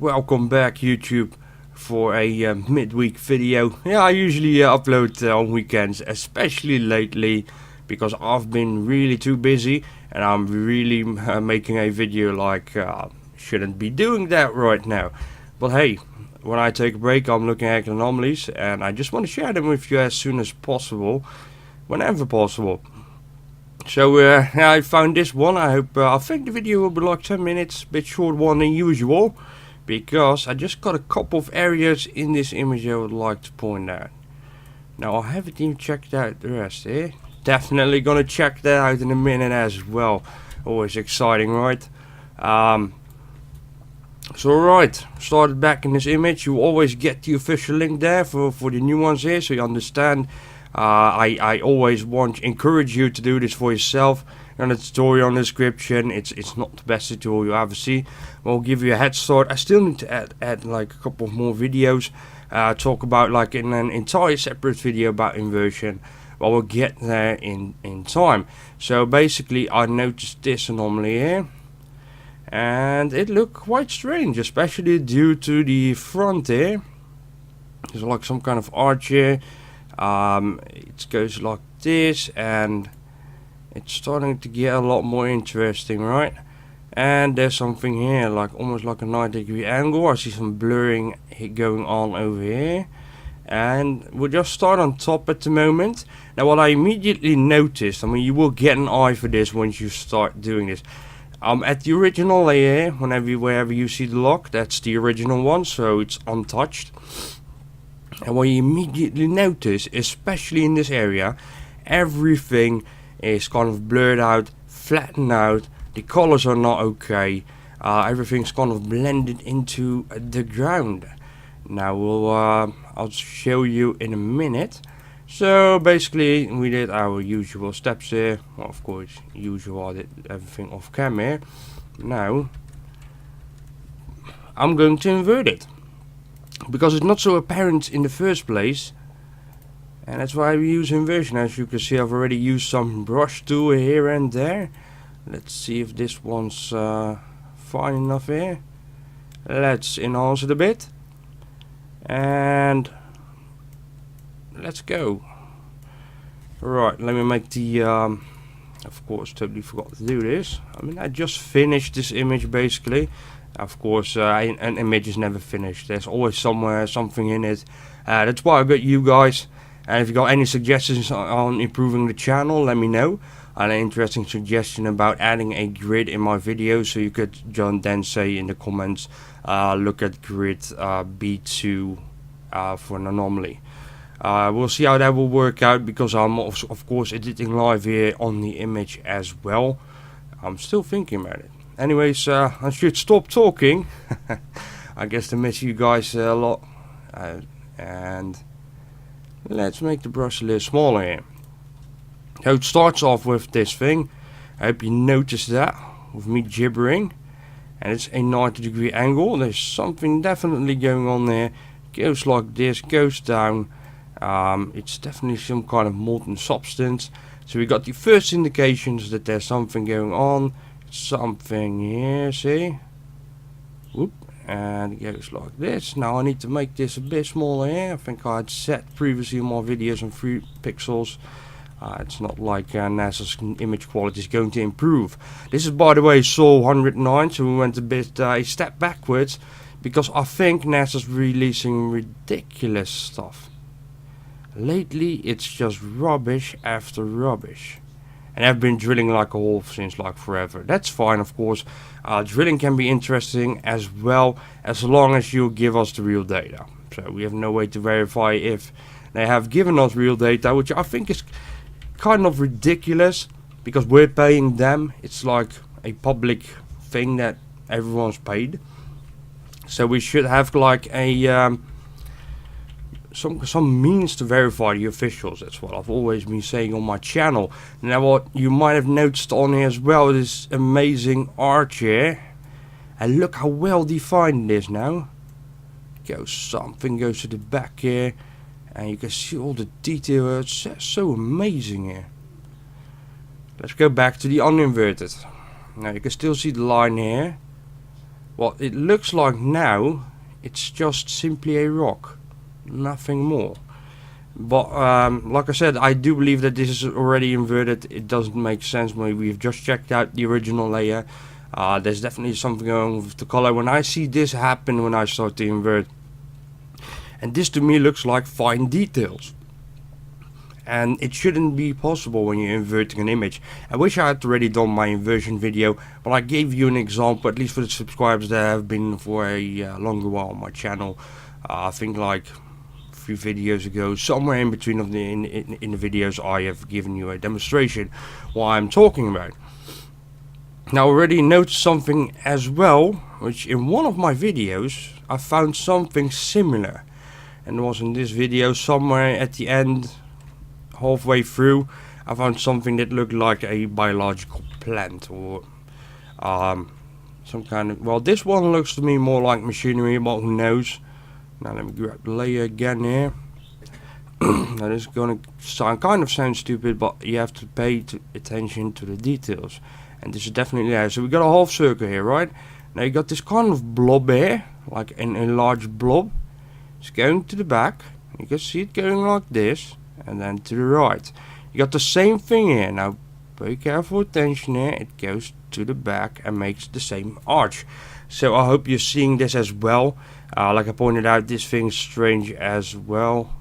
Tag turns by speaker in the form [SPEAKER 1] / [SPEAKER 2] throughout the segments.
[SPEAKER 1] Welcome back YouTube for a midweek video. Yeah, I usually upload on weekends, especially lately because I've been really too busy and I'm really making a video like shouldn't be doing that right now. But hey, when I take a break I'm looking at anomalies and I just want to share them with you as soon as possible, whenever possible. So I found this one. I think the video will be like 10 minutes, a bit short one than usual, because I just got a couple of areas in this image I would like to point out. Now I haven't even checked out the rest here. Definitely gonna check that out in a minute as well. Always exciting, right? So right, started back in this image. You always get the official link there for the new ones here, so you understand. I always encourage you to do this for yourself. And the tutorial in the description, it's not the best tutorial you ever see. We'll give you a head start. I still need to add like a couple of more videos. Talk about like in an entire separate video about inversion. But we'll get there in time. So basically I noticed this anomaly here. And it looked quite strange, especially due to the front here. There's like some kind of arch here. It goes like this and it's starting to get a lot more interesting, right? And there's something here like almost like a 90-degree angle. I see some blurring going on over here, and we'll just start on top at the moment. Now what I immediately noticed, I mean you will get an eye for this once you start doing this. At the original layer, wherever you see the lock, that's the original one, so it's untouched. And what you immediately notice, especially in this area, everything is kind of blurred out, flattened out, the colors are not okay, everything's kind of blended into the ground. Now I'll show you in a minute. So basically we did our usual steps here. Well, of course, usual, I did everything off camera. Now I'm going to invert it, because it's not so apparent in the first place, and that's why we use inversion. As you can see, I've already used some brush tool here and there. Let's see if this one's fine enough here. Let's enhance it a bit and let's go. Right, let me make the of course, totally forgot to do this. I mean, I just finished this image basically. Of course, an image is never finished. There's always somewhere something in it. That's why I got you guys. And if you got any suggestions on improving the channel, let me know. An interesting suggestion about adding a grid in my video, so you could then say in the comments, look at grid B2 for an anomaly. We'll see how that will work out, because I'm of course editing live here on the image as well. I'm still thinking about it. Anyways, I should stop talking. I guess I miss you guys a lot. And let's make the brush a little smaller here. So it starts off with this thing. I hope you noticed that, with me gibbering. And it's a 90-degree angle. There's something definitely going on there. Goes like this, goes down. It's definitely some kind of molten substance. So we got the first indications that there's something going on. Something here, see? Whoop, and it goes like this. Now I need to make this a bit smaller here. I think I had set previously in my videos on 3 pixels. It's not like NASA's image quality is going to improve. This is, by the way, Sol 109, so we went a step backwards, because I think NASA's releasing ridiculous stuff. Lately it's just rubbish after rubbish. And I've been drilling like a hole since like forever. That's fine, of course. Drilling can be interesting as well, as long as you give us the real data. So we have no way to verify if they have given us real data, which I think is kind of ridiculous, because we're paying them. It's like a public thing that everyone's paid. So we should have like a some means to verify the officials. That's what I've always been saying on my channel. Now what you might have noticed on here as well, this amazing arch here, and look how well defined it is now. Something goes to the back here, and you can see all the detail. It's so amazing here. Let's go back to the uninverted. Now you can still see the line here. what it looks like now, it's just simply a rock, nothing more. But like I said, I do believe that this is already inverted. It doesn't make sense. We've just checked out the original layer. There's definitely something going on with the color. When I see this happen when I start to invert, and this to me looks like fine details. And it shouldn't be possible when you're inverting an image. I wish I had already done my inversion video, but I gave you an example, at least for the subscribers that have been for a longer while on my channel. I think like a few videos ago, somewhere in between of the in the videos, I have given you a demonstration what I'm talking about. Now already noticed something as well, which in one of my videos I found something similar, and it was in this video somewhere at the end. Halfway through, I found something that looked like a biological plant or some kind of, well, this one looks to me more like machinery, but who knows. Now let me grab the layer again here. Now this is gonna kind of sound stupid, but you have to pay attention to the details, and this is definitely there. So we got a half circle here, right? Now you got this kind of blob here, like a large blob. It's going to the back. You can see it going like this. And then to the right, you got the same thing here. Now pay careful attention here. It goes to the back and makes the same arch. So I hope you're seeing this as well. Like I pointed out, this thing's strange as well,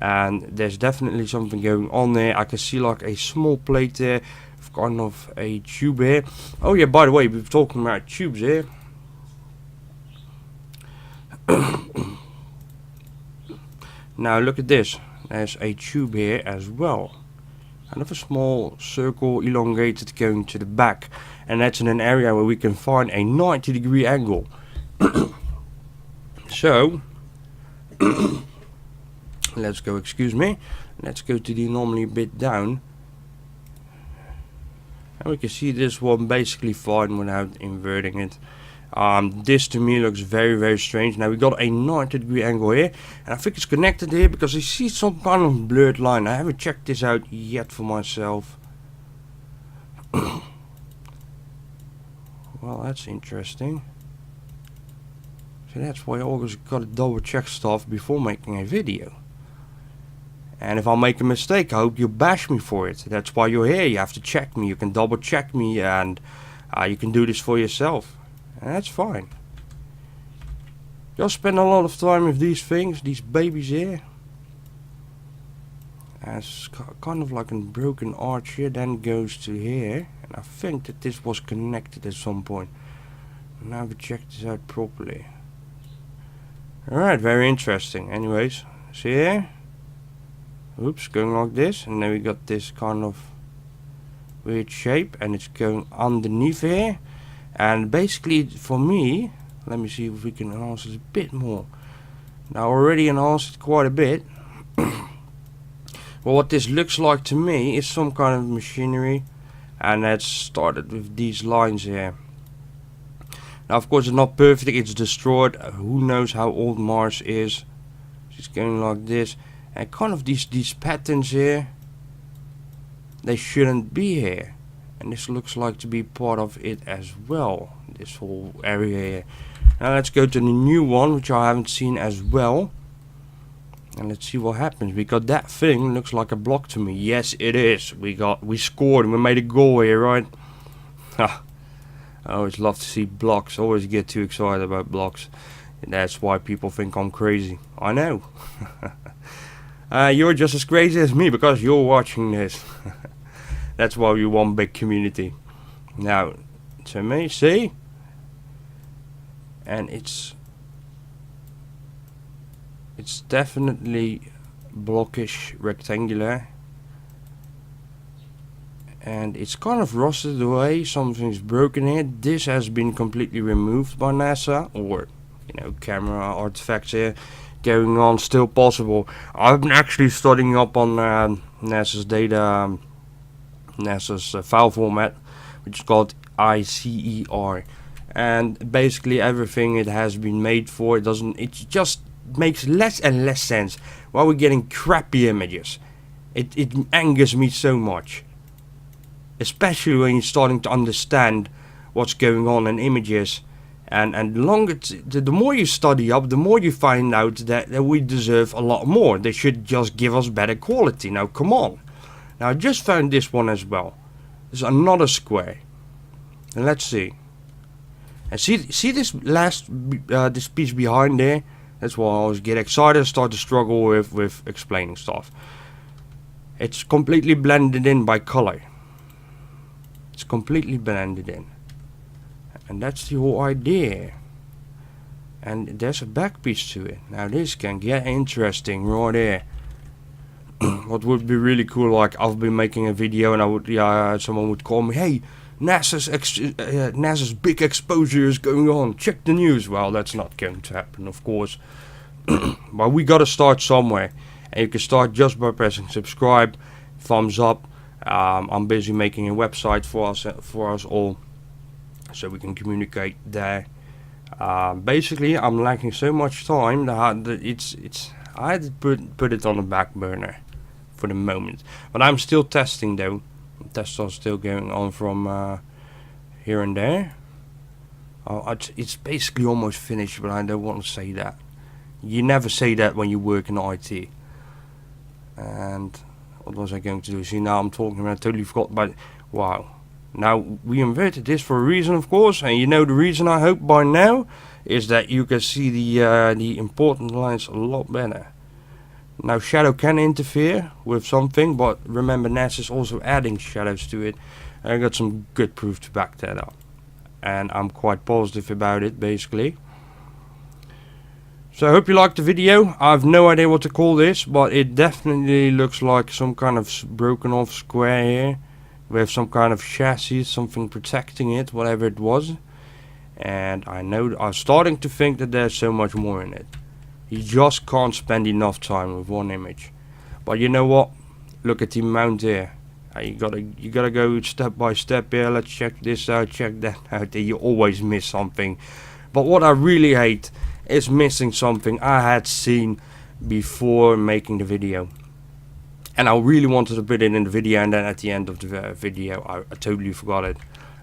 [SPEAKER 1] and there's definitely something going on there. I can see like a small plate there, kind of a tube here. Oh yeah, by the way, we're talking about tubes here. Now look at this. There's a tube here as well, kind of a small circle elongated going to the back, and that's in an area where we can find a 90-degree angle. So let's go, excuse me, let's go to the anomaly a bit down, and we can see this one basically fine without inverting it. This to me looks very, very strange. Now we got a 90-degree angle here, and I think it's connected here because I see some kind of blurred line. I haven't checked this out yet for myself. Well, that's interesting. So that's why I always gotta double check stuff before making a video. And if I make a mistake, I hope you bash me for it. That's why you're here. You have to check me. You can double check me, and you can do this for yourself. And that's fine. You'll spend a lot of time with these things, these babies here. And it's kind of like a broken arch here, then goes to here. And I think that this was connected at some point. Now we check this out properly. Alright, very interesting. Anyways, see here? Oops, going like this. And then we got this kind of weird shape, and it's going underneath here. And basically for me, let me see if we can enhance it a bit more. Now already enhanced it quite a bit. Well, what this looks like to me is some kind of machinery, and that's started with these lines here. Now of course it's not perfect, it's destroyed. Who knows how old Mars is. It's going like this, and kind of these patterns here, they shouldn't be here. And this looks like to be part of it as well, this whole area here. Now let's go to the new one, which I haven't seen as well, and let's see what happens, because that thing looks like a block to me. Yes, it is. We scored, we made a goal here, right? I always love to see blocks. I always get too excited about blocks, and that's why people think I'm crazy. I know. You're just as crazy as me because you're watching this. That's why we want big community. Now, to me, see? And it's definitely blockish, rectangular. And it's kind of rusted away, something's broken here. This has been completely removed by NASA, or, you know, camera artifacts here going on, still possible. I've been actually studying up on NASA's data, NASA's file format, which is called ICER, and basically everything it has been made for, it just makes less and less sense. Why we're getting crappy images. It angers me so much, especially when you're starting to understand what's going on in images, And the more you study up, the more you find out that we deserve a lot more. They should just give us better quality. Now come on. Now I just found this one as well. There's another square. And let's see. And see this last this piece behind there. That's why I always get excited and start to struggle with explaining stuff. It's completely blended in by color. It's completely blended in. And that's the whole idea. And there's a back piece to it. Now this can get interesting right there. What would be really cool, like I'll be making a video and I would, someone would call me, hey, NASA's big exposure is going on, check the news. Well, that's not going to happen, of course. But we gotta start somewhere. And you can start just by pressing subscribe, thumbs up. I'm busy making a website for us all, so we can communicate there. Basically, I'm lacking so much time that I had to put it on the back burner for the moment. But I'm still testing though. Tests are still going on from here and there. It's basically almost finished, but I don't want to say that. You never say that when you work in IT. And what was I going to do? See, now I'm talking and I totally forgot about it. Wow. Now, we inverted this for a reason, of course, and you know the reason, I hope by now, is that you can see the important lines a lot better. Now, shadow can interfere with something, but remember, NASA is also adding shadows to it. I got some good proof to back that up, and I'm quite positive about it, basically. So I hope you liked the video. I have no idea what to call this, but it definitely looks like some kind of broken off square here. With some kind of chassis, something protecting it, whatever it was. And I'm starting to think that there's so much more in it. You just can't spend enough time with one image. But you know what? Look at the amount here. You gotta go step by step here. Let's check this out, check that out. You always miss something. But what I really hate is missing something I had seen before making the video. And I really wanted to put it in the video, and then at the end of the video I totally forgot it.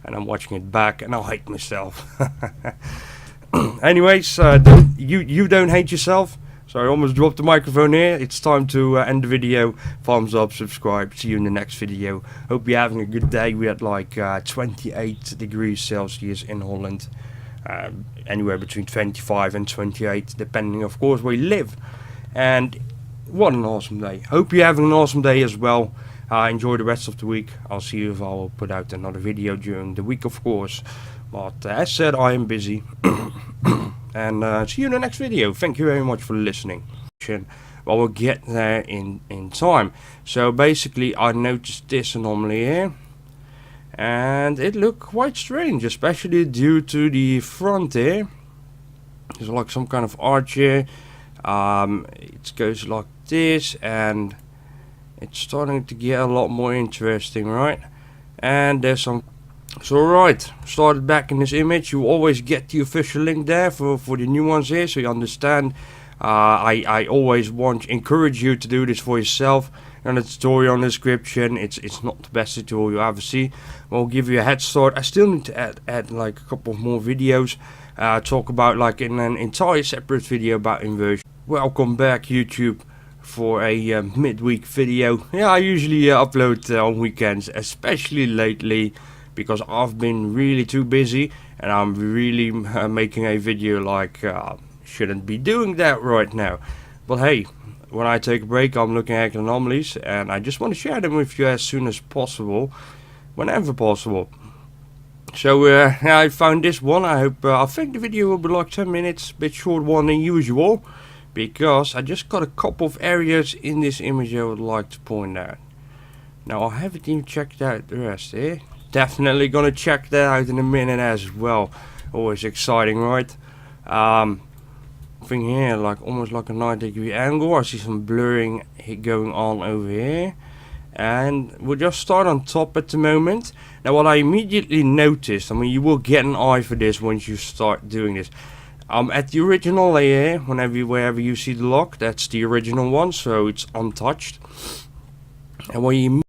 [SPEAKER 1] And I'm watching it back and I hate myself. Anyways, you don't hate yourself. So I almost dropped the microphone here. It's time to end the video. Thumbs up, subscribe. See you in the next video. Hope you're having a good day. We had like 28 degrees Celsius in Holland. Anywhere between 25 and 28, depending of course where you live. And what an awesome day. Hope you're having an awesome day as well. Enjoy the rest of the week. I'll see you if I'll put out another video during the week, of course. But as said, I am busy. And see you in the next video. Thank you very much for listening. Well, we'll get there in time. So basically, I noticed this anomaly here. And it looked quite strange, especially due to the front here. There's like some kind of arch here. It goes like this, and it's starting to get a lot more interesting, right? And there's some. So right, started back in this image. You always get the official link there for the new ones here, so you understand. I always encourage you to do this for yourself. And the tutorial in the description. It's not the best tutorial you ever see. I'll give you a head start. I still need to add like a couple of more videos. Talk about like in an entire separate video about inversion. Welcome back, YouTube, for a midweek video. Yeah, I usually upload on weekends, especially lately, because I've been really too busy and I'm really making a video like shouldn't be doing that right now. But hey, when I take a break, I'm looking at anomalies, and I just want to share them with you as soon as possible, whenever possible. So I found this one. I think the video will be like 10 minutes, a bit short one than usual, because I just got a couple of areas in this image I would like to point out. Now I haven't even checked out the rest here. Definitely gonna check that out in a minute as well. Always exciting, right? Thing here, like almost like a 90-degree angle. I see some blurring going on over here, and we'll just start on top at the moment. Now what I immediately noticed, I mean, you will get an eye for this once you start doing this. At the original layer, wherever you see the lock, that's the original one, so it's untouched. And what you